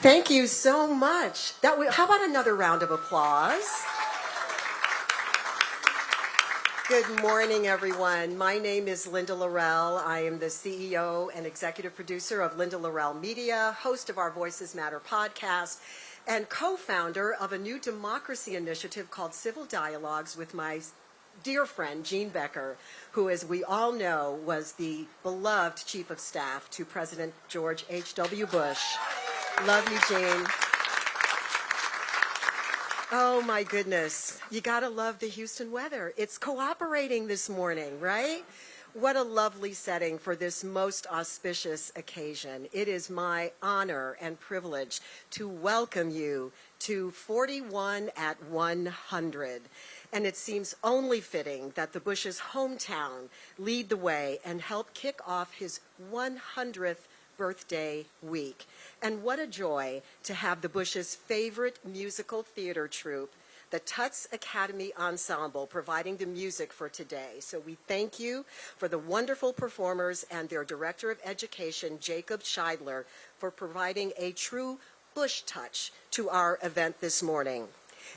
Thank you so much. How about another round of applause? Good morning, everyone. My name is Linda Laurel. I am the CEO and executive producer of Linda Laurel Media, host of our Voices Matter podcast, and co-founder of a new democracy initiative called Civil Dialogues with my dear friend, Jean Becker, who, as we all know, was the beloved chief of staff to President George H.W. Bush. Love you, Jean. Oh, my goodness. You got to love the Houston weather. It's cooperating this morning, right? What a lovely setting for this most auspicious occasion. It is my honor and privilege to welcome you to 41 at 100. And it seems only fitting that the Bush's hometown lead the way and help kick off his 100th birthday week. And what a joy to have the Bush's favorite musical theater troupe, the Tuts Academy Ensemble, providing the music for today. So we thank you for the wonderful performers and their Director of Education, Jacob Scheidler, for providing a true Bush touch to our event this morning.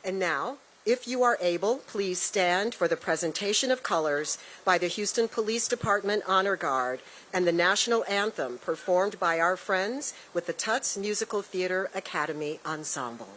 And now, if you are able, please stand for the presentation of colors by the Houston Police Department Honor Guard and the national anthem performed by our friends with the Tuts Musical Theater Academy Ensemble.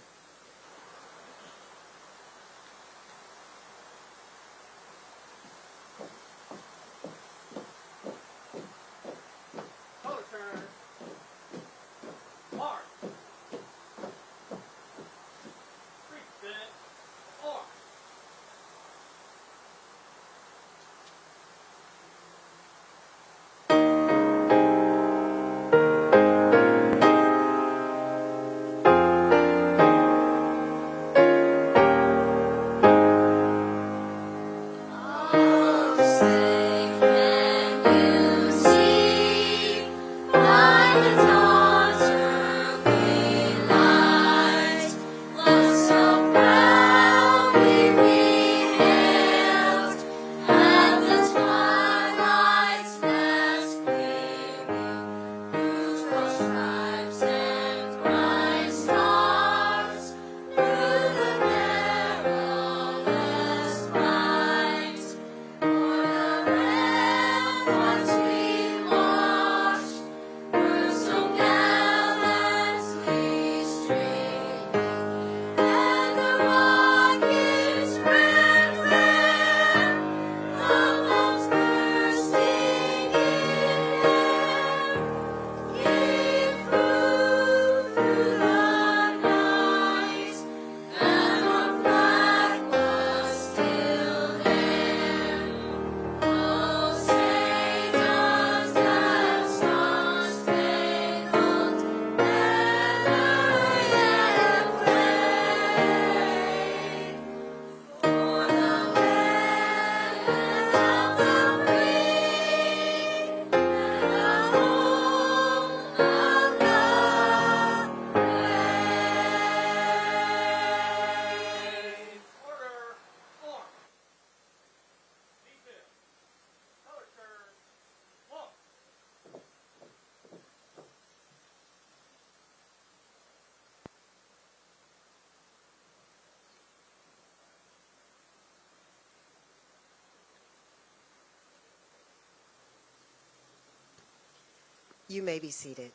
You may be seated.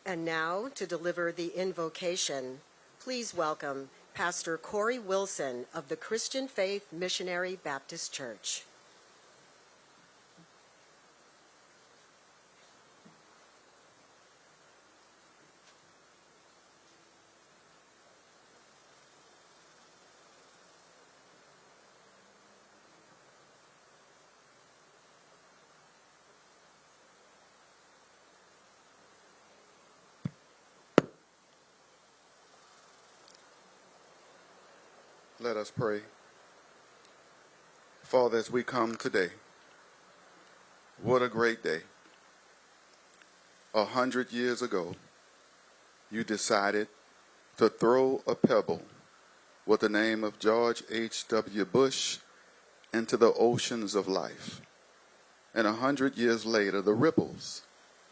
And now, to deliver the invocation, please welcome Pastor Corey Wilson of the Christian Faith Missionary Baptist Church. Let us pray. Father, as we come today, what a great day. 100 years ago, you decided to throw a pebble with the name of George H.W. Bush into the oceans of life. And 100 years later, the ripples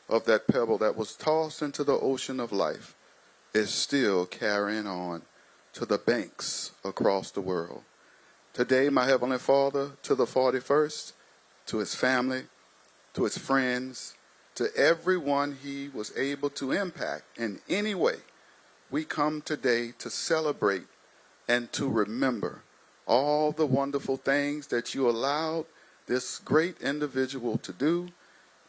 of that pebble that was tossed into the ocean of life is still carrying on to the banks across the world. Today, my Heavenly Father, to the 41st, to his family, to his friends, to everyone he was able to impact in any way, we come today to celebrate and to remember all the wonderful things that you allowed this great individual to do.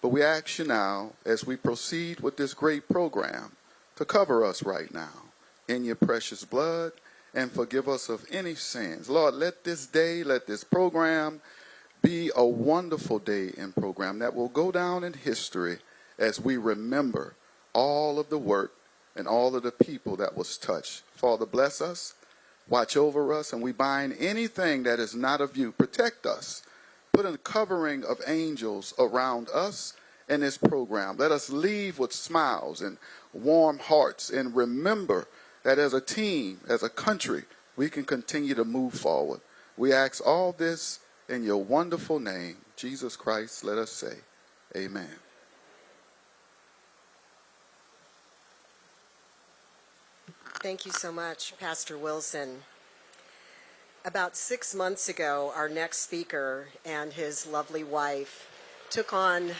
But we ask you now, as we proceed with this great program, to cover us right now in your precious blood and forgive us of any sins. Lord, let this day, let this program be a wonderful day and program that will go down in history as we remember all of the work and all of the people that was touched. Father, bless us, watch over us, and we bind anything that is not of you. Protect us. Put a covering of angels around us in this program. Let us leave with smiles and warm hearts and remember that as a team, as a country, we can continue to move forward. We ask all this in your wonderful name, Jesus Christ, let us say, amen. Thank you so much, Pastor Wilson. About 6 months ago, our next speaker and his lovely wife took on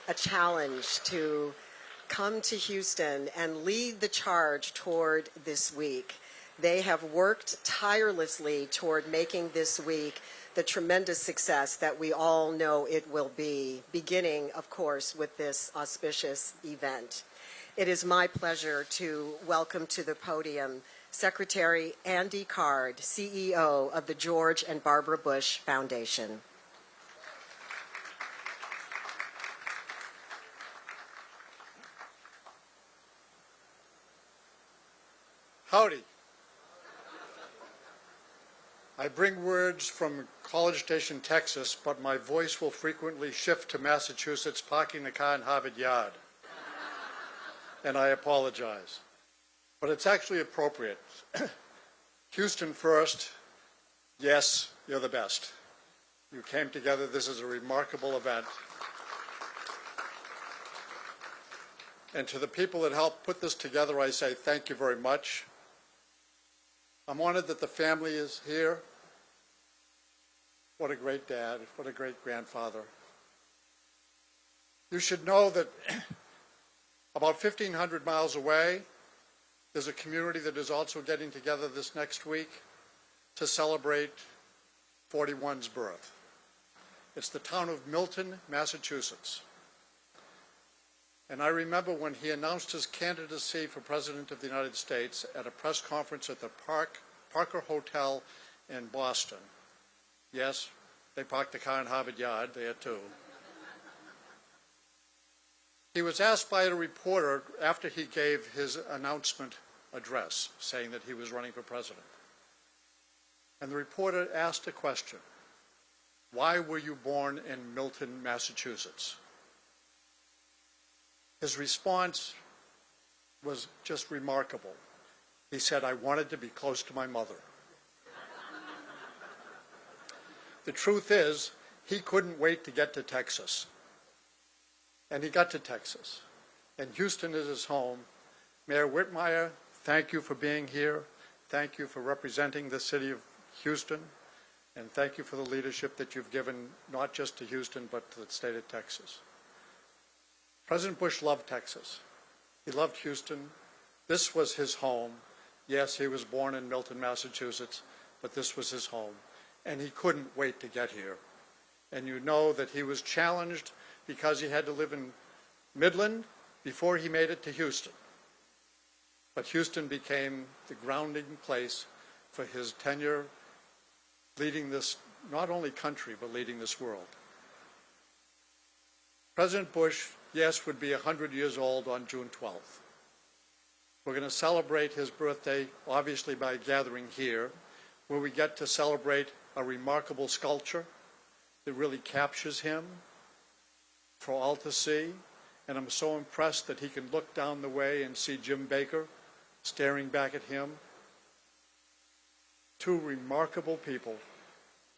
a challenge to come to Houston and lead the charge toward this week. They have worked tirelessly toward making this week the tremendous success that we all know it will be, beginning, of course, with this auspicious event. It is my pleasure to welcome to the podium Secretary Andy Card, CEO of the George and Barbara Bush Foundation. Howdy. I bring words from College Station, Texas, but my voice will frequently shift to Massachusetts, parking the car in Harvard Yard. And I apologize. But it's actually appropriate. Houston first, yes, you're the best. You came together. This is a remarkable event. And to the people that helped put this together, I say thank you very much. I'm honored that the family is here. What a great dad, what a great grandfather. You should know that about 1,500 miles away, there's a community that is also getting together this next week to celebrate 41's birth. It's the town of Milton, Massachusetts. And I remember when he announced his candidacy for President of the United States at a press conference at the Parker Hotel in Boston. Yes, they parked the car in Harvard Yard there too. He was asked by a reporter after he gave his announcement address saying that he was running for president. And the reporter asked a question: why were you born in Milton, Massachusetts? His response was just remarkable. He said, I wanted to be close to my mother. The truth is, he couldn't wait to get to Texas. And he got to Texas. And Houston is his home. Mayor Whitmire, thank you for being here. Thank you for representing the city of Houston. And thank you for the leadership that you've given not just to Houston, but to the state of Texas. President Bush loved Texas. He loved Houston. This was his home. Yes, he was born in Milton, Massachusetts, but this was his home. And he couldn't wait to get here. And you know that he was challenged because he had to live in Midland before he made it to Houston. But Houston became the grounding place for his tenure leading this, not only country, but leading this world. President Bush, yes, would be 100 years old on June 12th. We're going to celebrate his birthday, obviously, by gathering here, where we get to celebrate a remarkable sculpture that really captures him for all to see. And I'm so impressed that he can look down the way and see Jim Baker staring back at him. Two remarkable people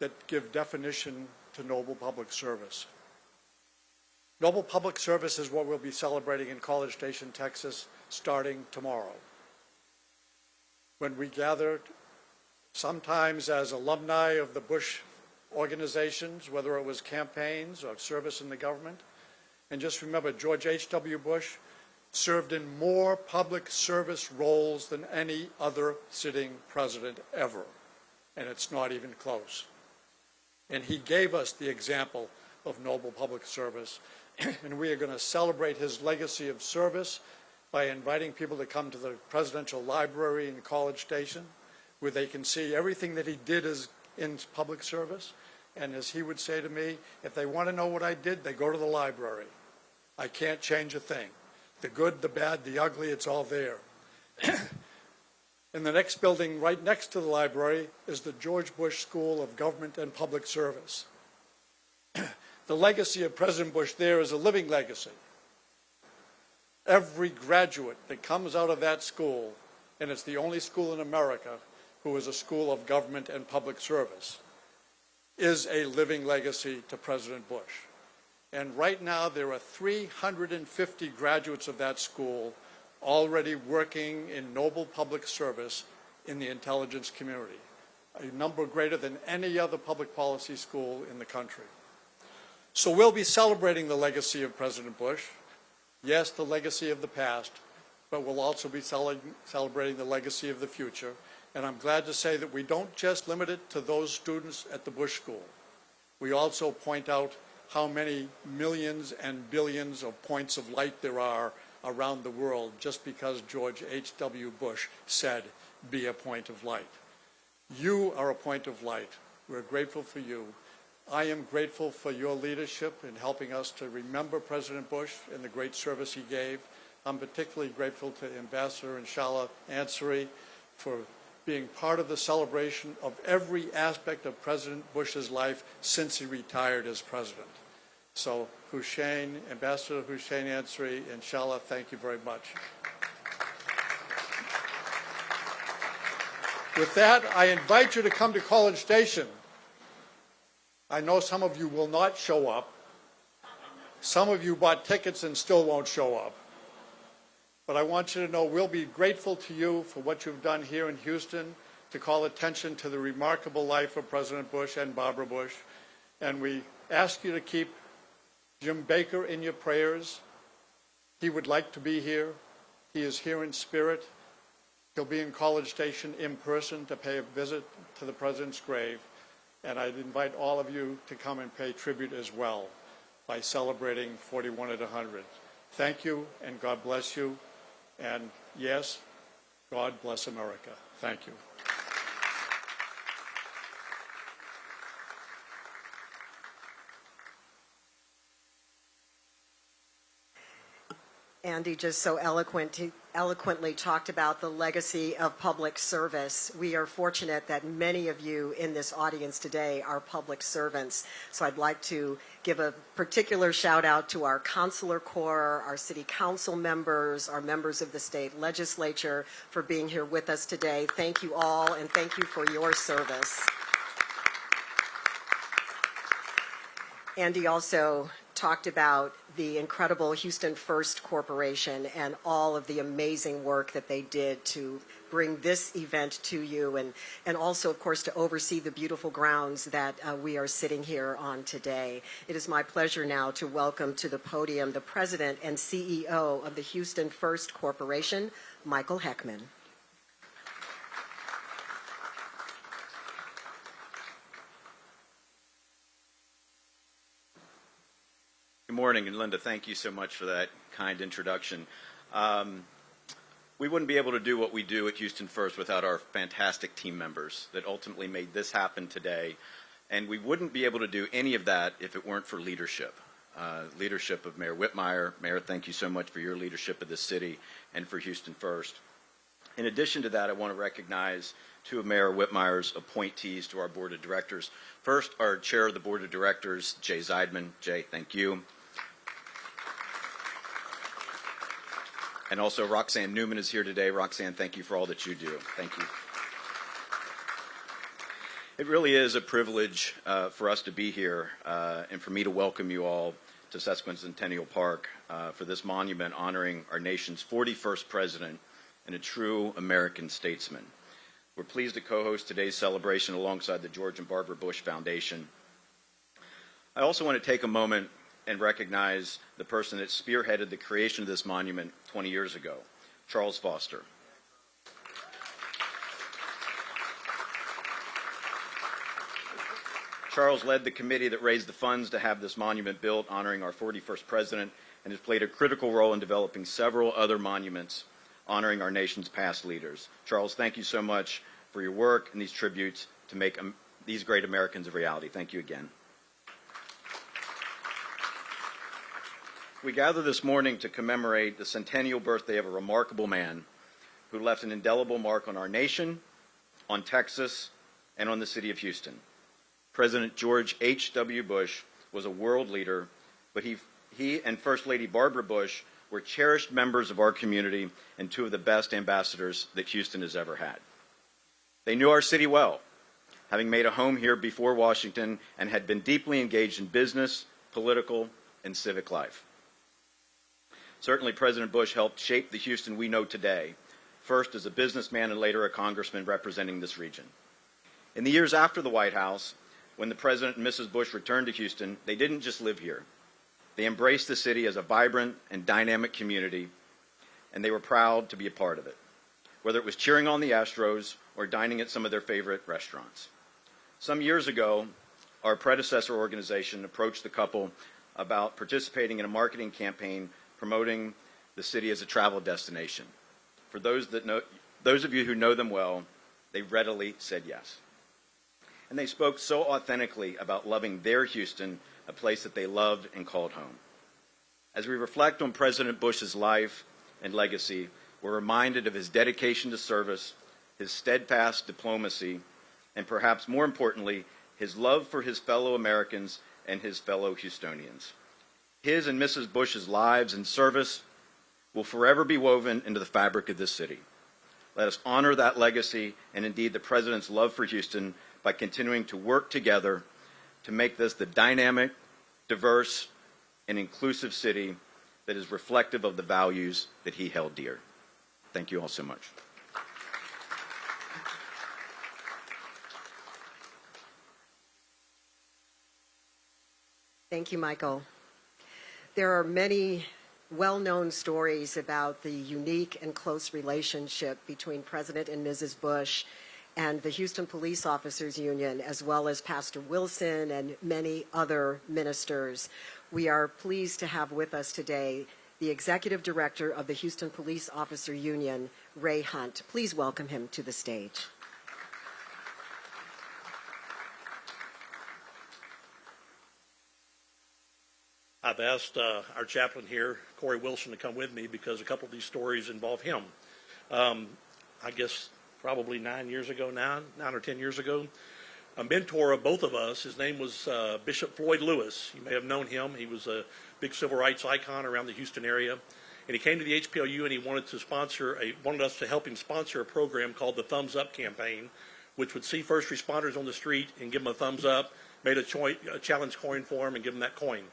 that give definition to noble public service. Noble public service is what we'll be celebrating in College Station, Texas, starting tomorrow. When we gathered, sometimes as alumni of the Bush organizations, whether it was campaigns or service in the government. And just remember, George H.W. Bush served in more public service roles than any other sitting president ever. And it's not even close. And he gave us the example of noble public service. And we are going to celebrate his legacy of service by inviting people to come to the Presidential Library in College Station, where they can see everything that he did as in public service. And as he would say to me, if they want to know what I did, they go to the library. I can't change a thing. The good, the bad, the ugly, it's all there. In the next building right next to the library is the George Bush School of Government and Public Service. The legacy of President Bush there is a living legacy. Every graduate that comes out of that school, and it's the only school in America who is a school of government and public service, is a living legacy to President Bush. And right now there are 350 graduates of that school already working in noble public service in the intelligence community, a number greater than any other public policy school in the country. So we'll be celebrating the legacy of President Bush, yes, the legacy of the past, but we'll also be celebrating the legacy of the future. And I'm glad to say that we don't just limit it to those students at the Bush School. We also point out how many millions and billions of points of light there are around the world just because George H.W. Bush said, be a point of light. You are a point of light. We're grateful for you. I am grateful for your leadership in helping us to remember President Bush and the great service he gave. I'm particularly grateful to Ambassador Inshallah Ansari for being part of the celebration of every aspect of President Bush's life since he retired as president. So Hussein, Ambassador Hussein Ansari, Inshallah, thank you very much. With that, I invite you to come to College Station. I know some of you will not show up. Some of you bought tickets and still won't show up. But I want you to know we'll be grateful to you for what you've done here in Houston to call attention to the remarkable life of President Bush and Barbara Bush. And we ask you to keep Jim Baker in your prayers. He would like to be here. He is here in spirit. He'll be in College Station in person to pay a visit to the President's grave. And I'd invite all of you to come and pay tribute as well by celebrating 41 at 100. Thank you, and God bless you. And yes, God bless America. Thank you. Andy just so eloquently talked about the legacy of public service. We are fortunate that many of you in this audience today are public servants. So I'd like to give a particular shout out to our consular corps, our city council members, our members of the state legislature for being here with us today. Thank you all, and thank you for your service. Andy also talked about the incredible Houston First Corporation and all of the amazing work that they did to bring this event to you, and also, of course, to oversee the beautiful grounds that we are sitting here on today. It is my pleasure now to welcome to the podium the President and CEO of the Houston First Corporation, Michael Heckman. Good morning, and Linda, thank you so much for that kind introduction. We wouldn't be able to do what we do at Houston First without our fantastic team members that ultimately made this happen today, and we wouldn't be able to do any of that if it weren't for leadership. Leadership of Mayor Whitmire. Mayor, thank you so much for your leadership of this city and for Houston First. In addition to that, I want to recognize two of Mayor Whitmire's appointees to our Board of Directors. First, our Chair of the Board of Directors, Jay Zeidman. Jay, thank you. And also Roxanne Newman is here today. Roxanne, thank you for all that you do. Thank you. It really is a privilege for us to be here and for me to welcome you all to Sesquicentennial Park for this monument honoring our nation's 41st president and a true American statesman. We're pleased to co-host today's celebration alongside the George and Barbara Bush Foundation. I also want to take a moment and recognize the person that spearheaded the creation of this monument 20 years ago, Charles Foster. Charles led the committee that raised the funds to have this monument built honoring our 41st president and has played a critical role in developing several other monuments honoring our nation's past leaders. Charles, thank you so much for your work and these tributes to make these great Americans a reality. Thank you again. We gather this morning to commemorate the centennial birthday of a remarkable man who left an indelible mark on our nation, on Texas, and on the city of Houston. President George H.W. Bush was a world leader, but he and First Lady Barbara Bush were cherished members of our community and two of the best ambassadors that Houston has ever had. They knew our city well, having made a home here before Washington, and had been deeply engaged in business, political, and civic life. Certainly, President Bush helped shape the Houston we know today, first as a businessman and later a congressman representing this region. In the years after the White House, when the President and Mrs. Bush returned to Houston, they didn't just live here. They embraced the city as a vibrant and dynamic community, and they were proud to be a part of it, whether it was cheering on the Astros or dining at some of their favorite restaurants. Some years ago, our predecessor organization approached the couple about participating in a marketing campaign promoting the city as a travel destination. For those of you who know them well, they readily said yes. And they spoke so authentically about loving their Houston, a place that they loved and called home. As we reflect on President Bush's life and legacy, we're reminded of his dedication to service, his steadfast diplomacy, and perhaps more importantly, his love for his fellow Americans and his fellow Houstonians. His and Mrs. Bush's lives and service will forever be woven into the fabric of this city. Let us honor that legacy and indeed the President's love for Houston by continuing to work together to make this the dynamic, diverse, and inclusive city that is reflective of the values that he held dear. Thank you all so much. Thank you, Michael. There are many well-known stories about the unique and close relationship between President and Mrs. Bush and the Houston Police Officers Union, as well as Pastor Wilson and many other ministers. We are pleased to have with us today the Executive Director of the Houston Police Officer Union, Ray Hunt. Please welcome him to the stage. I've asked our chaplain here, Corey Wilson, to come with me because a couple of these stories involve him. I guess probably 9 or 10 years ago, a mentor of both of us, his name was Bishop Floyd Lewis. You may have known him. He was a big civil rights icon around the Houston area. And he came to the HPLU and he wanted us to help him sponsor a program called the Thumbs Up Campaign, which would see first responders on the street and give them a thumbs up, made a challenge coin for them and give them that coin.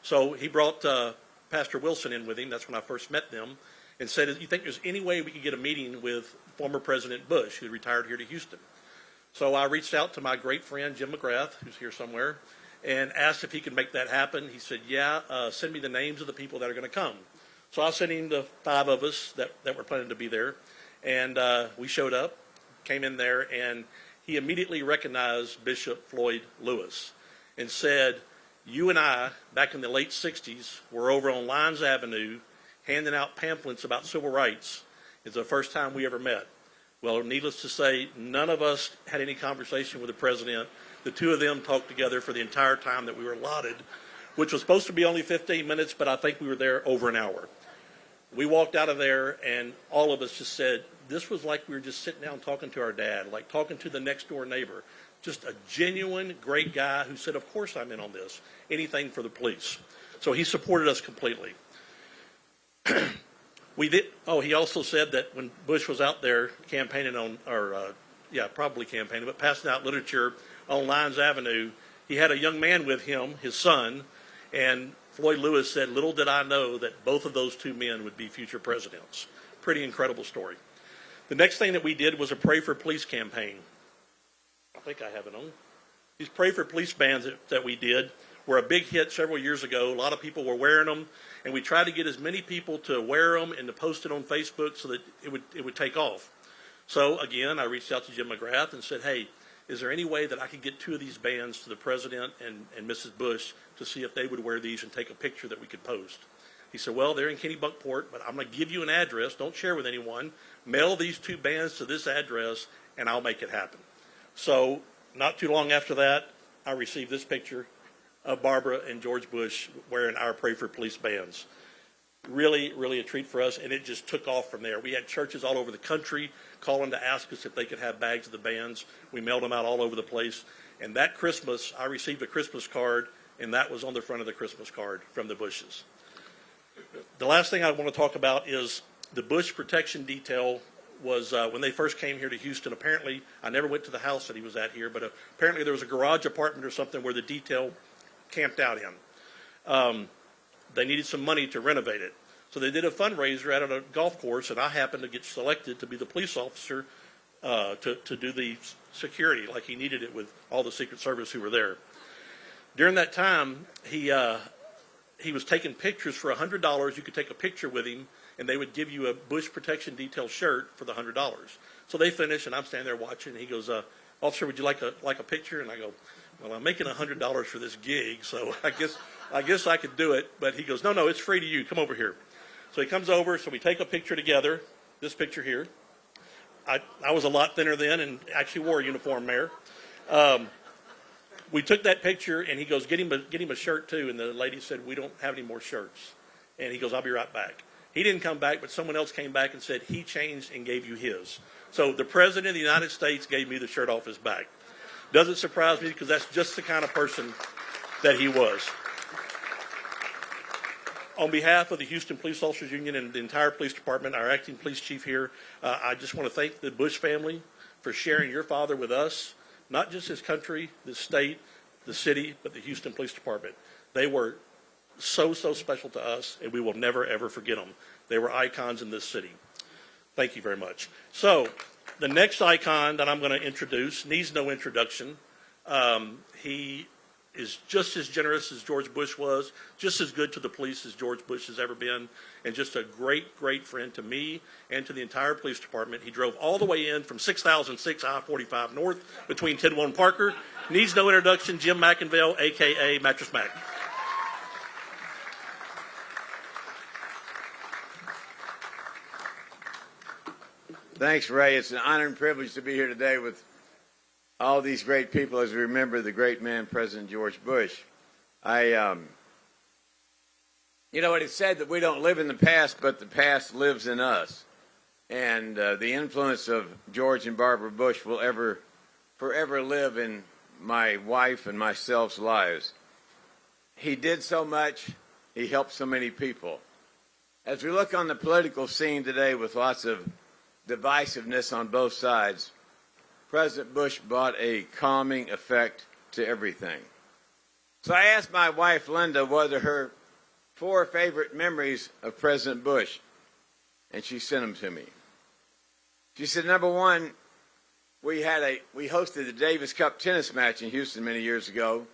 So he brought Pastor Wilson in with him. That's when I first met them, and said, "You think there's any way we could get a meeting with former President Bush, who retired here to Houston?" So I reached out to my great friend Jim McGrath, who's here somewhere, and asked if he could make that happen. He said, "Yeah, send me the names of the people that are going to come." So I sent him the 5 of us that were planning to be there, and we showed up, came in there, and he immediately recognized Bishop Floyd Lewis and said, "You and I, back in the late 60s, were over on Lyons Avenue handing out pamphlets about civil rights. It's the first time we ever met." Well, needless to say, none of us had any conversation with the president. The two of them talked together for the entire time that we were allotted, which was supposed to be only 15 minutes, but I think we were there over an hour. We walked out of there, and all of us just said, this was like we were just sitting down talking to our dad, like talking to the next door neighbor. Just a genuine, great guy who said, "Of course I'm in on this. Anything for the police." So he supported us completely. He also said that when Bush was out there campaigning probably campaigning, but passing out literature on Lyons Avenue, he had a young man with him, his son, and Floyd Lewis said, "Little did I know that both of those two men would be future presidents." Pretty incredible story. The next thing that we did was a Pray for Police campaign. I think I have it on. These Pray for Police bands that we did were a big hit several years ago. A lot of people were wearing them, and we tried to get as many people to wear them and to post it on Facebook so that it would take off. So again, I reached out to Jim McGrath and said, "Hey, is there any way that I could get 2 of these bands to the president and Mrs. Bush to see if they would wear these and take a picture that we could post?" He said, "Well, they're in Kennebunkport, but I'm going to give you an address. Don't share with anyone. Mail these 2 bands to this address, and I'll make it happen." So not too long after that, I received this picture of Barbara and George Bush wearing our Pray for Police bands. Really, really a treat for us, and it just took off from there. We had churches all over the country calling to ask us if they could have bags of the bands. We mailed them out all over the place. And that Christmas, I received a Christmas card, and that was on the front of the Christmas card from the Bushes. The last thing I want to talk about is the Bush Protection Detail was when they first came here to Houston. Apparently, I never went to the house that he was at here, but apparently there was a garage apartment or something where the detail camped out in. They needed some money to renovate it. So they did a fundraiser out at a golf course, and I happened to get selected to be the police officer to do the security like he needed it with all the Secret Service who were there. During that time, he was taking pictures for $100. You could take a picture with him, and they would give you a Bush Protection Detail shirt for the $100. So they finished, and I'm standing there watching, and he goes, "Officer, would you like a picture?" And I go, "Well, I'm making $100 for this gig, so I guess I could do it." But he goes, No, it's free to you. Come over here." So he comes over, so we take a picture together, this picture here. I was a lot thinner then and actually wore a uniform, Mayor. We took that picture, and he goes, get him a shirt too. And the lady said, "We don't have any more shirts." And he goes, "I'll be right back." He didn't come back, but someone else came back and said he changed and gave you his. So the President of the United States gave me the shirt off his back. Doesn't surprise me because that's just the kind of person that he was. On behalf of the Houston Police Officers Union and the entire police department, our acting police chief here, I just want to thank the Bush family for sharing your father with us, not just his country, the state, the city, but the Houston Police Department. They were so special to us, and we will never, ever forget them. They were icons in this city. Thank you very much. So the next icon that I'm going to introduce needs no introduction. He is just as generous as George Bush was, just as good to the police as George Bush has ever been, and just a great, great friend to me and to the entire police department. He drove all the way in from 6006 I-45 North between Tidwell and Parker. Needs no introduction, Jim McInville, a.k.a. Mattress Mac. Thanks, Ray. It's an honor and privilege to be here today with all these great people as we remember the great man, President George Bush. You know what it's said that we don't live in the past, but the past lives in us. And the influence of George and Barbara Bush will forever live in my wife and myself's lives. He did so much. He helped so many people. As we look on the political scene today with lots of divisiveness on both sides, President Bush brought a calming effect to everything. So I asked my wife, Linda, what are her 4 favorite memories of President Bush, and she sent them to me. She said, number 1, we hosted the Davis Cup tennis match in Houston many years ago,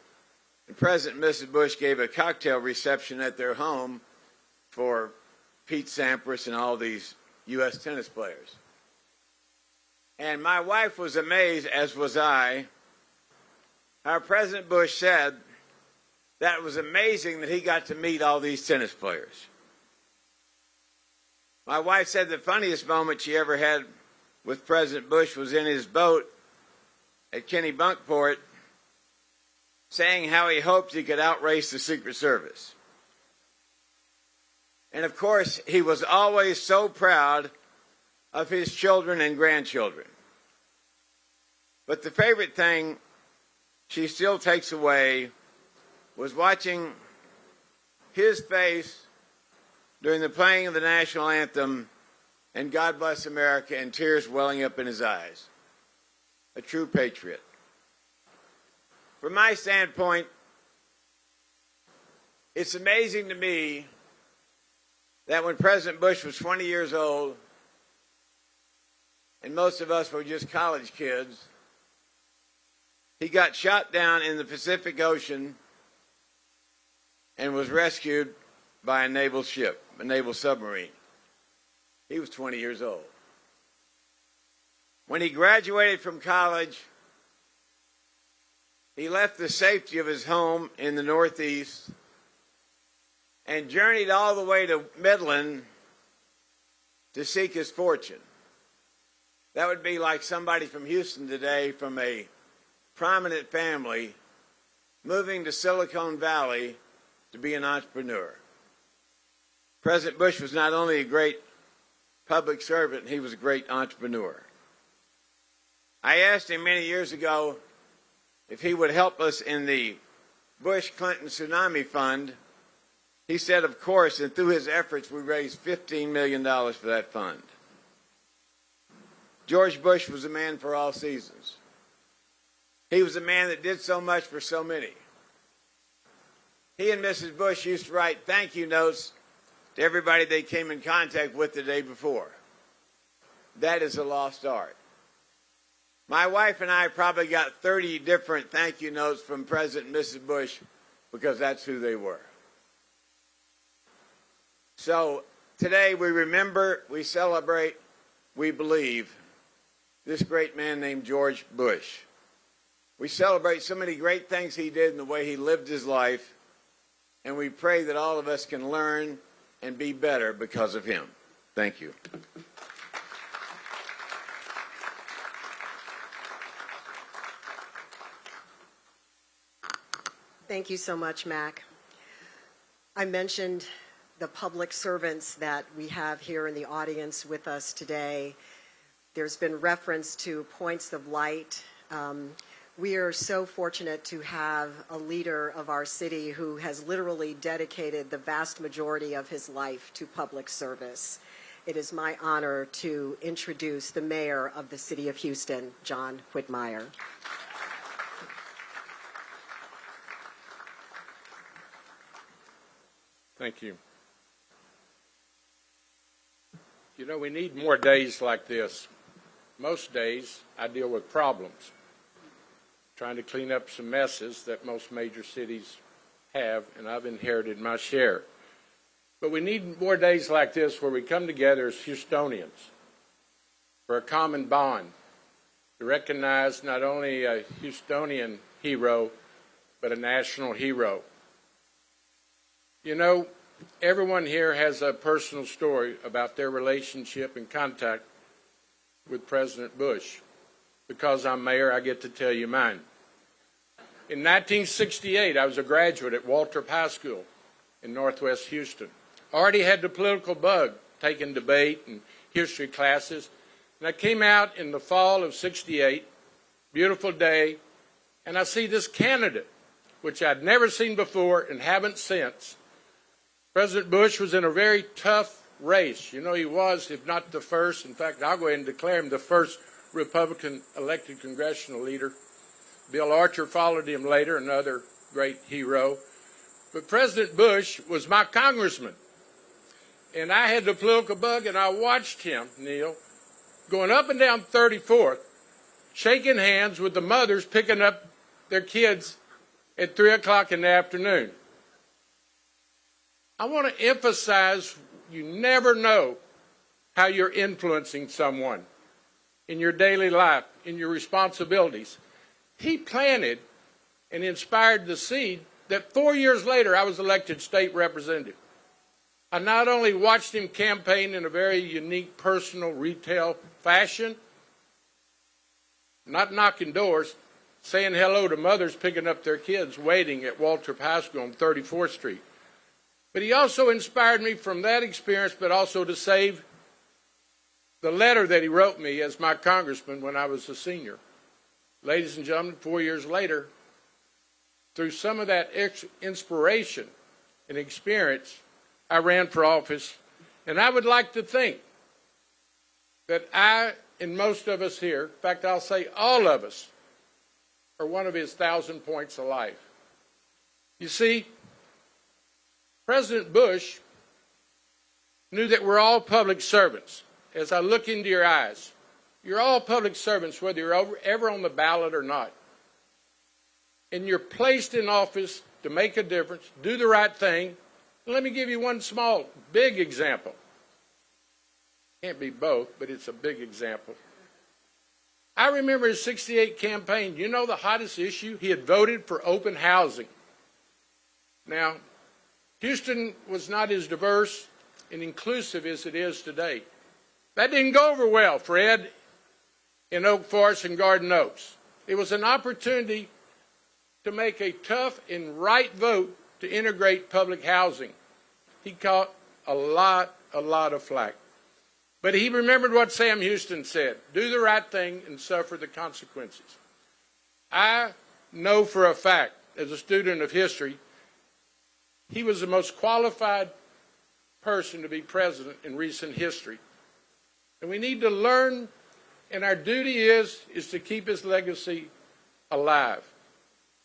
and President and Mrs. Bush gave a cocktail reception at their home for Pete Sampras and all these U.S. tennis players. And my wife was amazed, as was I, how President Bush said that it was amazing that he got to meet all these tennis players. My wife said the funniest moment she ever had with President Bush was in his boat at Kennebunkport, saying how he hoped he could outrace the Secret Service. And of course, he was always so proud of his children and grandchildren. But the favorite thing she still takes away was watching his face during the playing of the national anthem and God Bless America, and tears welling up in his eyes. A true patriot. From my standpoint, it's amazing to me that when President Bush was 20 years old, and most of us were just college kids, he got shot down in the Pacific Ocean and was rescued by a naval ship, a naval submarine. He was 20 years old. When he graduated from college, he left the safety of his home in the Northeast and journeyed all the way to Midland to seek his fortune. That would be like somebody from Houston today, from a prominent family, moving to Silicon Valley to be an entrepreneur. President Bush was not only a great public servant, he was a great entrepreneur. I asked him many years ago if he would help us in the Bush-Clinton Tsunami Fund. He said, of course, and through his efforts, we raised $15 million for that fund. George Bush was a man for all seasons. He was a man that did so much for so many. He and Mrs. Bush used to write thank you notes to everybody they came in contact with the day before. That is a lost art. My wife and I probably got 30 different thank you notes from President and Mrs. Bush because that's who they were. So today we remember, we celebrate, we believe this great man named George Bush. We celebrate so many great things he did in the way he lived his life, and we pray that all of us can learn and be better because of him. Thank you. Thank you so much, Mac. I mentioned the public servants that we have here in the audience with us today. There's been reference to points of light. We are so fortunate to have a leader of our city who has literally dedicated the vast majority of his life to public service. It is my honor to introduce the mayor of the city of Houston, John Whitmire. Thank you. You know, we need more days like this. Most days, I deal with problems, trying to clean up some messes that most major cities have, and I've inherited my share. But we need more days like this where we come together as Houstonians for a common bond, to recognize not only a Houstonian hero, but a national hero. You know, everyone here has a personal story about their relationship and contact with President Bush. Because I'm mayor, I get to tell you mine. In 1968, I was a graduate at Waltrip High School in Northwest Houston. I already had the political bug, taking debate and history classes. And I came out in the fall of '68, beautiful day, and I see this candidate, which I'd never seen before and haven't since. President Bush was in a very tough race. You know, he was, if not the first, in fact, I'll go ahead and declare him the first Republican elected congressional leader. Bill Archer followed him later, another great hero. But President Bush was my congressman. And I had the political bug, and I watched him, Neil, going up and down 34th, shaking hands with the mothers picking up their kids at 3 o'clock in the afternoon. I want to emphasize you never know how you're influencing someone in your daily life, in your responsibilities. He planted and inspired the seed that 4 years later I was elected state representative. I not only watched him campaign in a very unique personal retail fashion, not knocking doors, saying hello to mothers picking up their kids waiting at Waltrip High School on 34th Street. But he also inspired me from that experience, but also to save the letter that he wrote me as my congressman when I was a senior. Ladies and gentlemen, 4 years later, through some of that inspiration and experience, I ran for office. And I would like to think that I and most of us here, in fact, I'll say all of us, are one of his 1,000 points of life. You see, President Bush knew that we're all public servants. As I look into your eyes, you're all public servants, whether you're ever on the ballot or not. And you're placed in office to make a difference, do the right thing. Let me give you one small, big example. Can't be both, but it's a big example. I remember his 68 campaign. You know the hottest issue? He had voted for open housing. Now, Houston was not as diverse and inclusive as it is today. That didn't go over well for Ed in Oak Forest and Garden Oaks. It was an opportunity to make a tough and right vote to integrate public housing. He caught a lot of flack. But he remembered what Sam Houston said, do the right thing and suffer the consequences. I know for a fact, as a student of history, he was the most qualified person to be president in recent history. And we need to learn, and our duty is to keep his legacy alive.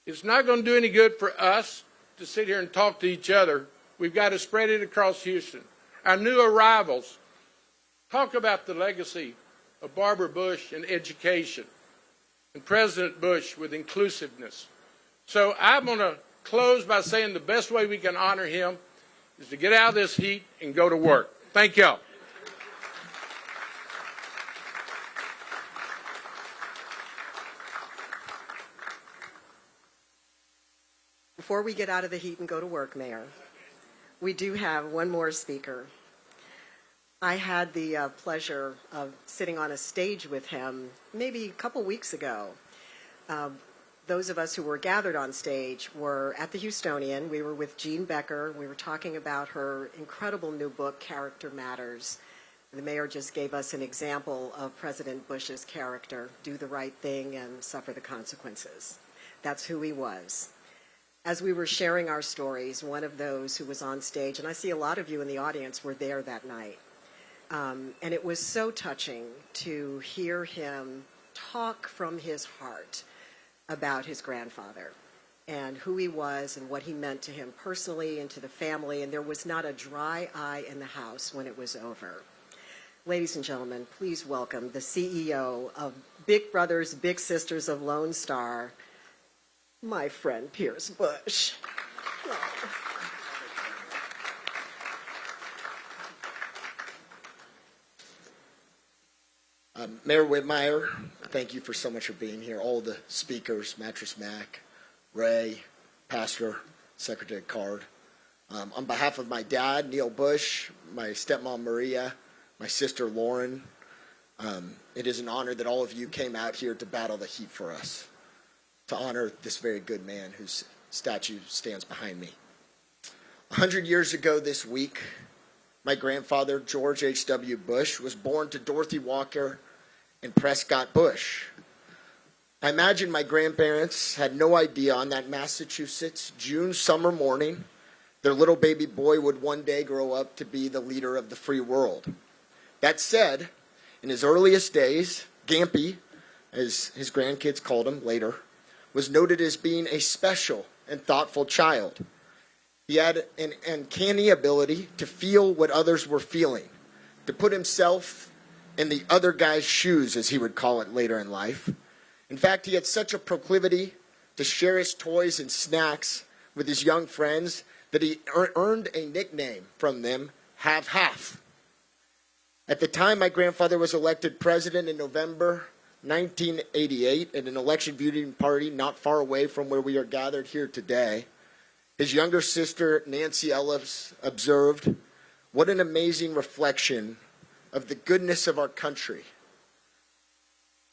It's not going to do any good for us to sit here and talk to each other. We've got to spread it across Houston. Our new arrivals, talk about the legacy of Barbara Bush in education and President Bush with inclusiveness. So I'm going to close by saying the best way we can honor him is to get out of this heat and go to work. Thank y'all. Before we get out of the heat and go to work, Mayor, we do have one more speaker. I had the pleasure of sitting on a stage with him maybe a couple weeks ago. Those of us who were gathered on stage were at the Houstonian. We were with Jean Becker. We were talking about her incredible new book, Character Matters. The mayor just gave us an example of President Bush's character, do the right thing and suffer the consequences. That's who he was. As we were sharing our stories, one of those who was on stage, and I see a lot of you in the audience were there that night, and it was so touching to hear him talk from his heart about his grandfather and who he was and what he meant to him personally and to the family, and there was not a dry eye in the house when it was over. Ladies and gentlemen, please welcome the CEO of Big Brothers Big Sisters of Lone Star, my friend Pierce Bush. Mayor Whitmire, thank you for so much for being here. All the speakers, Mattress Mac, Ray, Pastor, Secretary Card. On behalf of my dad, Neil Bush, my stepmom, Maria, my sister, Lauren, it is an honor that all of you came out here to battle the heat for us, to honor this very good man whose statue stands behind me. 100 years ago this week, my grandfather, George H.W. Bush, was born to Dorothy Walker and Prescott Bush. I imagine my grandparents had no idea on that Massachusetts June summer morning their little baby boy would one day grow up to be the leader of the free world. That said, in his earliest days, Gampy, as his grandkids called him later, was noted as being a special and thoughtful child. He had an uncanny ability to feel what others were feeling, to put himself in the other guy's shoes, as he would call it later in life. In fact, he had such a proclivity to share his toys and snacks with his young friends that he earned a nickname from them, Have Half. At the time my grandfather was elected president in November 1988 at an election viewing party not far away from where we are gathered here today, his younger sister, Nancy Ellis, observed, "What an amazing reflection of the goodness of our country.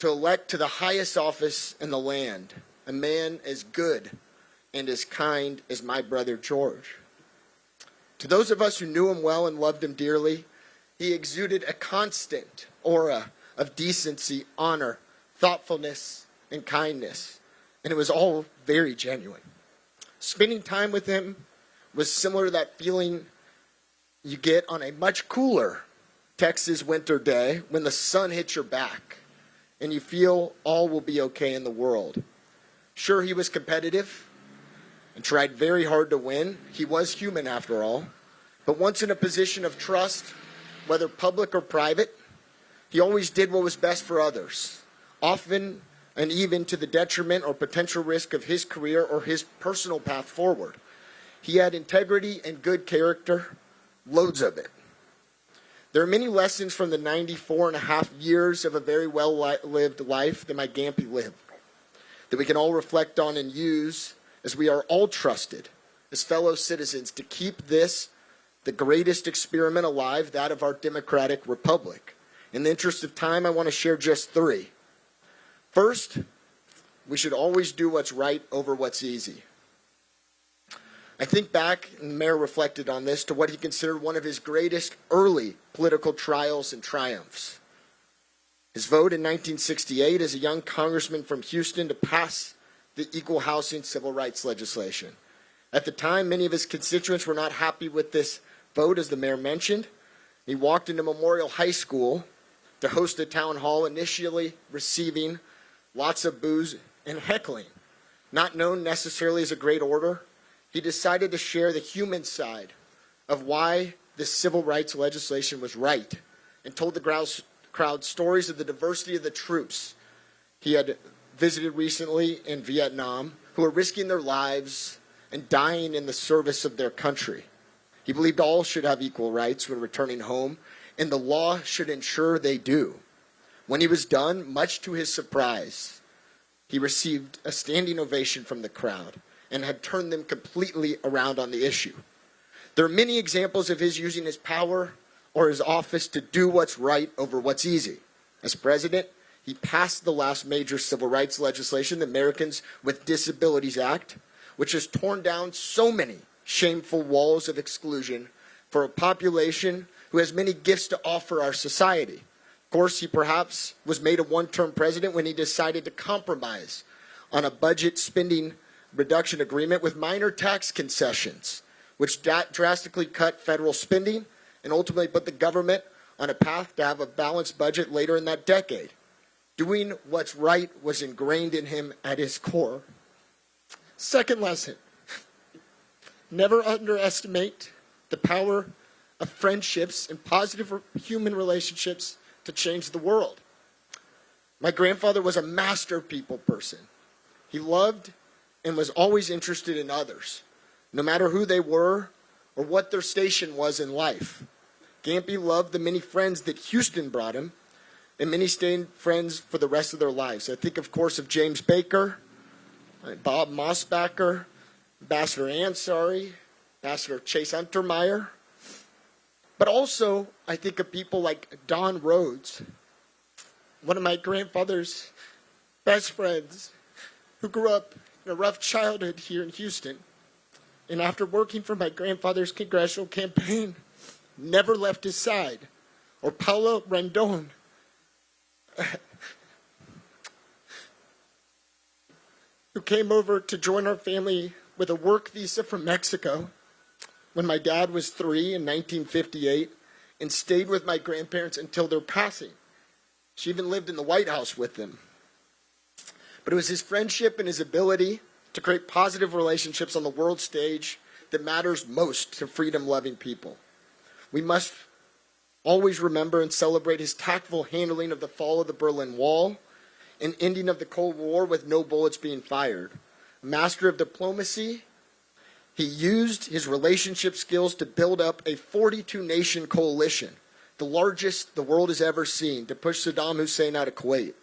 To elect to the highest office in the land a man as good and as kind as my brother George." To those of us who knew him well and loved him dearly, he exuded a constant aura of decency, honor, thoughtfulness, and kindness, and it was all very genuine. Spending time with him was similar to that feeling you get on a much cooler Texas winter day when the sun hits your back and you feel all will be okay in the world. Sure, he was competitive and tried very hard to win. He was human after all. But once in a position of trust, whether public or private, he always did what was best for others, often and even to the detriment or potential risk of his career or his personal path forward. He had integrity and good character, loads of it. There are many lessons from the 94 and a half years of a very well-lived life that my Gampy lived that we can all reflect on and use as we are all trusted as fellow citizens to keep this the greatest experiment alive, that of our democratic republic. In the interest of time, I want to share just three. First, we should always do what's right over what's easy. I think back, and the mayor reflected on this, to what he considered one of his greatest early political trials and triumphs. His vote in 1968 as a young congressman from Houston to pass the equal housing civil rights legislation. At the time, many of his constituents were not happy with this vote, as the mayor mentioned. He walked into Memorial High School to host a town hall, initially receiving lots of boos and heckling. Not known necessarily as a great orator, he decided to share the human side of why this civil rights legislation was right and told the crowd stories of the diversity of the troops he had visited recently in Vietnam who were risking their lives and dying in the service of their country. He believed all should have equal rights when returning home, and the law should ensure they do. When he was done, much to his surprise, he received a standing ovation from the crowd and had turned them completely around on the issue. There are many examples of his using his power or his office to do what's right over what's easy. As president, he passed the last major civil rights legislation, the Americans with Disabilities Act, which has torn down so many shameful walls of exclusion for a population who has many gifts to offer our society. Of course, he perhaps was made a one-term president when he decided to compromise on a budget spending reduction agreement with minor tax concessions, which drastically cut federal spending and ultimately put the government on a path to have a balanced budget later in that decade. Doing what's right was ingrained in him at his core. Second lesson, never underestimate the power of friendships and positive human relationships to change the world. My grandfather was a master people person. He loved and was always interested in others, no matter who they were or what their station was in life. Gampy loved the many friends that Houston brought him, and many stayed friends for the rest of their lives. I think, of course, of James Baker, Bob Mossbacher, Ambassador Ansari, Ambassador Chase Untermeyer. But also, I think of people like Don Rhodes, one of my grandfather's best friends, who grew up in a rough childhood here in Houston. And after working for my grandfather's congressional campaign, never left his side. Or Paulo Rendon, who came over to join our family with a work visa from Mexico when my dad was 3 in 1958 and stayed with my grandparents until their passing. She even lived in the White House with them. But it was his friendship and his ability to to create positive relationships on the world stage that matters most to freedom-loving people. We must always remember and celebrate his tactful handling of the fall of the Berlin Wall and ending of the Cold War with no bullets being fired. A master of diplomacy, he used his relationship skills to build up a 42-nation coalition, the largest the world has ever seen, to push Saddam Hussein out of Kuwait.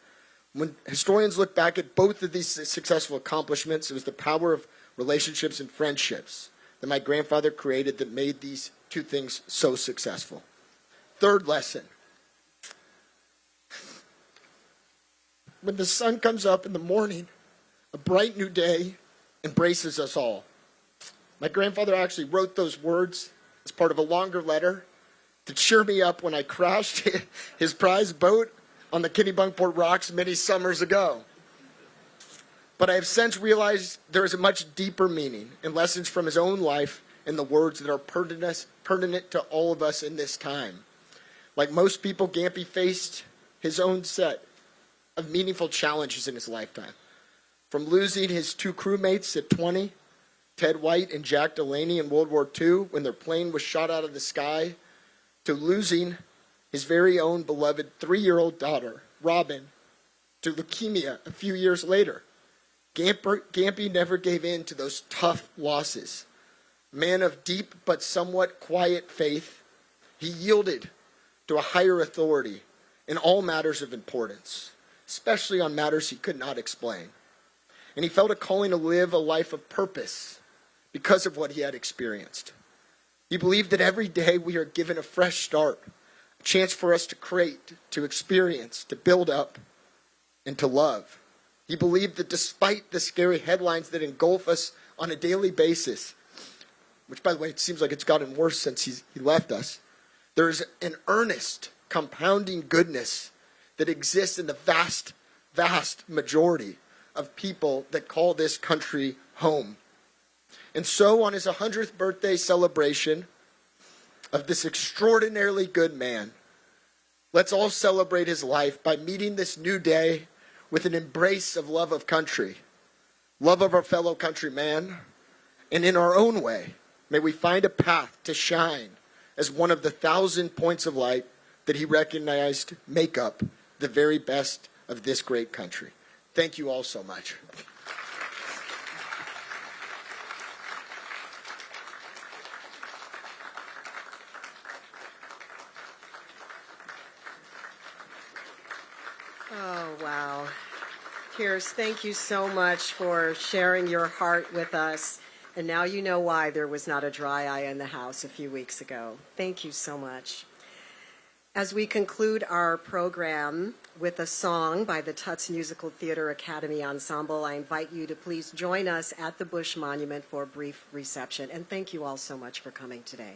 When historians look back at both of these successful accomplishments, it was the power of relationships and friendships that my grandfather created that made these two things so successful. Third lesson. When the sun comes up in the morning, a bright new day embraces us all. My grandfather actually wrote those words as part of a longer letter to cheer me up when I crashed his prize boat on the Kennebunkport Rocks many summers ago. But I have since realized there is a much deeper meaning and lessons from his own life in the words that are pertinent to all of us in this time. Like most people, Gampy faced his own set of meaningful challenges in his lifetime. From losing his two crewmates at 20, Ted White and Jack Delaney in World War II when their plane was shot out of the sky, to losing his very own beloved 3-year-old daughter, Robin, to leukemia a few years later. Gampy never gave in to those tough losses. Man of deep but somewhat quiet faith, he yielded to a higher authority in all matters of importance, especially on matters he could not explain. And he felt a calling to live a life of purpose because of what he had experienced. He believed that every day we are given a fresh start, a chance for us to create, to experience, to build up, and to love. He believed that despite the scary headlines that engulf us on a daily basis, which, by the way, it seems like it's gotten worse since he left us, there is an earnest, compounding goodness that exists in the vast, vast majority of people that call this country home. And so, on his 100th birthday celebration of this extraordinarily good man, let's all celebrate his life by meeting this new day with an embrace of love of country, love of our fellow countryman, and in our own way, may we find a path to shine as one of the 1,000 points of light that he recognized make up the very best of this great country. Thank you all so much. Oh, wow. Pierce, thank you so much for sharing your heart with us. And now you know why there was not a dry eye in the house a few weeks ago. Thank you so much. As we conclude our program with a song by the Tuts Musical Theater Academy Ensemble, I invite you to please join us at the Bush Monument for a brief reception. And thank you all so much for coming today.